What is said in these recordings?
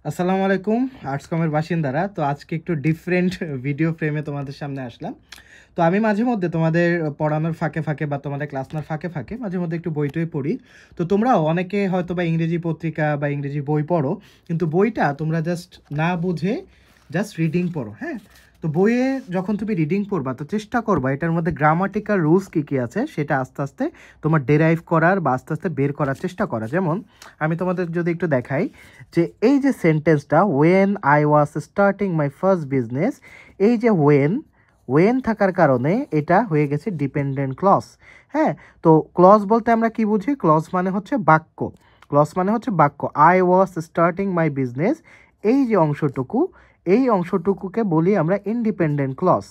আসসালামু আলাইকুম আর্টস কমের বাসিন্দারা। তো আজকে একটু ডিফারেন্ট ভিডিও ফ্রেমে তোমাদের সামনে আসলাম। তো আমি মাঝে মধ্যে তোমাদের পড়ানোর ফাঁকে ফাঁকে বা তোমাদের ক্লাস নেওয়ার ফাঁকে ফাঁকে মাঝে মধ্যে একটু বই টই পড়ি। তো তোমরাও অনেকে হয়তো বা ইংরেজি পত্রিকা বা ইংরেজি বই পড়ো, কিন্তু বইটা তোমরা জাস্ট না বুঝে জাস্ট রিডিং পড়ো। হ্যাঁ, তো বইয়ে যখন তুমি রিডিং পড়বা তো চেষ্টা করবা এটার মধ্যে গ্রামাটিক্যাল রুলস কী কী আছে সেটা আস্তে আস্তে তোমার ডেরাইভ করার বা আস্তে আস্তে বের করার চেষ্টা করা। যেমন আমি তোমাদের যদি একটু দেখাই যে এই যে সেন্টেন্সটা, when I was starting my first business, এই যে ওয়েন থাকার কারণে এটা হয়ে গেছে ডিপেন্ডেন্ট ক্লজ। হ্যাঁ, তো ক্লজ বলতে আমরা কি বুঝি? ক্লজ মানে হচ্ছে বাক্য। ক্লজ মানে হচ্ছে বাক্য। I was starting my business, এই যে অংশটুকু, এই অংশটুকুকে বলি আমরা ইন্ডিপেন্ডেন্ট ক্লজ।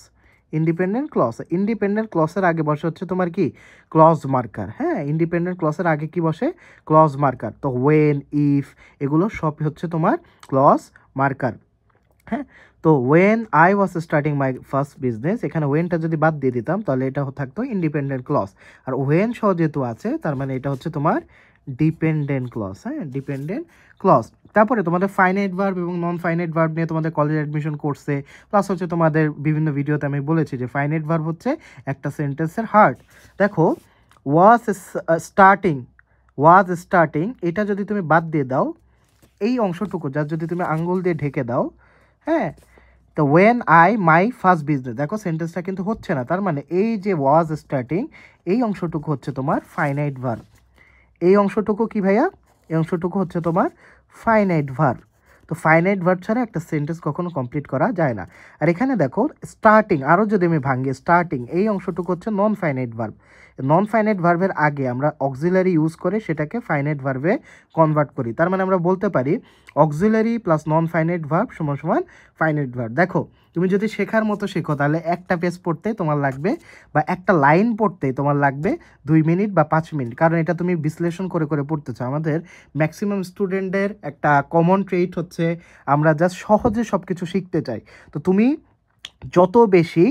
ইন্ডিপেন্ডেন্ট ক্লজের আগে বসে হচ্ছে তোমার কি? Clause marker. হ্যাঁ, ইন্ডিপেন্ডেন্ট ক্লজের আগে কি বসে? Clause marker. তো ওয়েন, ইফ, এগুলো সব হচ্ছে তোমার ক্লজ মার্কার। হ্যাঁ, তো when I was starting my first business, এখানে ওয়েনটা যদি বাদ দিয়ে দিতাম তাহলে এটা থাকতো ইন্ডিপেন্ডেন্ট ক্লজ। আর ওয়েন সহ যেহেতু আছে তার মানে এটা হচ্ছে তোমার ডিপেন্ডেন্ট ক্লজ। হ্যাঁ, ডিপেন্ডেন্ট ক্লজ। তারপরে তোমাদের ফাইনাইট ভার্ব এবং নন ফাইনাইট ভার্ব নিয়ে তোমাদের কলেজ অ্যাডমিশন কোর্সে প্লাস হচ্ছে তোমাদের বিভিন্ন ভিডিওতে আমি বলেছি যে ফাইনাইট ভার্ব হচ্ছে একটা সেন্টেন্সের হার্ট। দেখো, ওয়াজ স্টার্টিং, এটা যদি তুমি বাদ দিয়ে দাও, এই অংশটুকু যার যদি তুমি আঙ্গুল দিয়ে ঢেকে দাও, হ্যাঁ, তো when I my first business, দেখো সেন্টেন্সটা কিন্তু হচ্ছে না। তার মানে এই যে ওয়াজ স্টার্টিং, এই অংশটুকু হচ্ছে তোমার ফাইনাইট ভার্ব। এই অংশটুকু কি ভাইয়া? এই অংশটুকু হচ্ছে তোমার ফাইনাইট ভার্ব। তো ফাইনাইট ভার্ব ছাড়া একটা সেন্টেন্স কখনো কমপ্লিট করা যায় না। আর এখানে দেখো স্টার্টিং, আরও যদি আমি ভাঙি, স্টার্টিং এই অংশটুকু হচ্ছে non finite verb. Non finite ভার্বের আগে আমরা অক্সিলারি ইউজ করে সেটাকে ফাইনাইট ভার্বে কনভার্ট করি। তার মানে আমরা বলতে পারি auxiliary plus non finite verb সমান সমান ফাইনাইট ভার্ব। দেখো, তুমি যদি শেখার মতো শেখো তাহলে একটা পেজ পড়তে তোমার লাগবে বা একটা লাইন পড়তে তোমার লাগবে 2 মিনিট বা 5 মিনিট, কারণ এটা তুমি বিশ্লেষণ করে করে পড়তেছো। আমাদের ম্যাক্সিমাম স্টুডেন্টদের একটা কমন ট্রেইট হচ্ছে আমরা জাস্ট সহজে সব কিছু শিখতে চাই। তো তুমি যত বেশি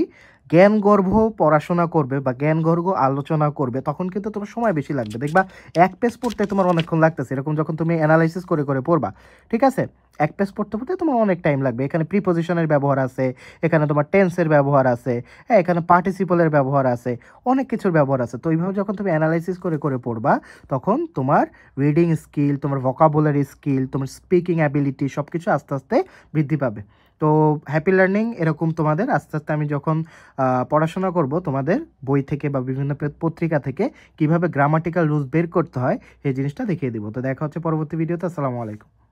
জ্ঞানগর্ভ পড়াশোনা করবে বা জ্ঞানগর্ভ আলোচনা করবে তখন কিন্তু তোমার সময় বেশি লাগবে। দেখবা এক পেজ পড়তে তোমার অনেকক্ষণ লাগতেছে, এরকম যখন তুমি অ্যানালাইসিস করে করে পড়বা, ঠিক আছে, এক পেজ পড়তে পড়তে তোমার অনেক টাইম লাগবে। এখানে প্রিপোজিশনের ব্যবহার আছে, এখানে তোমার টেন্সের ব্যবহার আছে, হ্যাঁ, এখানে পার্টিসিপলের ব্যবহার আছে, অনেক কিছুর ব্যবহার আছে। তো এইভাবে যখন তুমি অ্যানালাইসিস করে করে পড়বা তখন তোমার রিডিং স্কিল, তোমার ভোকাবুলারি স্কিল, তোমার স্পিকিং অ্যাবিলিটি সব কিছু আস্তে আস্তে বৃদ্ধি পাবে। তো হ্যাপি লার্নিং এরকম তোমাদের আস্তে আস্তে আমি যখন পড়াশোনা করব তোমাদের বই থেকে বা বিভিন্ন পত্রিকা থেকে কিভাবে গ্রামাটিক্যাল রুলস বের করতে হয় এই জিনিসটা দেখিয়ে দিব। তো দেখা হচ্ছে পরবর্তী ভিডিওতে। আসসালামু আলাইকুম।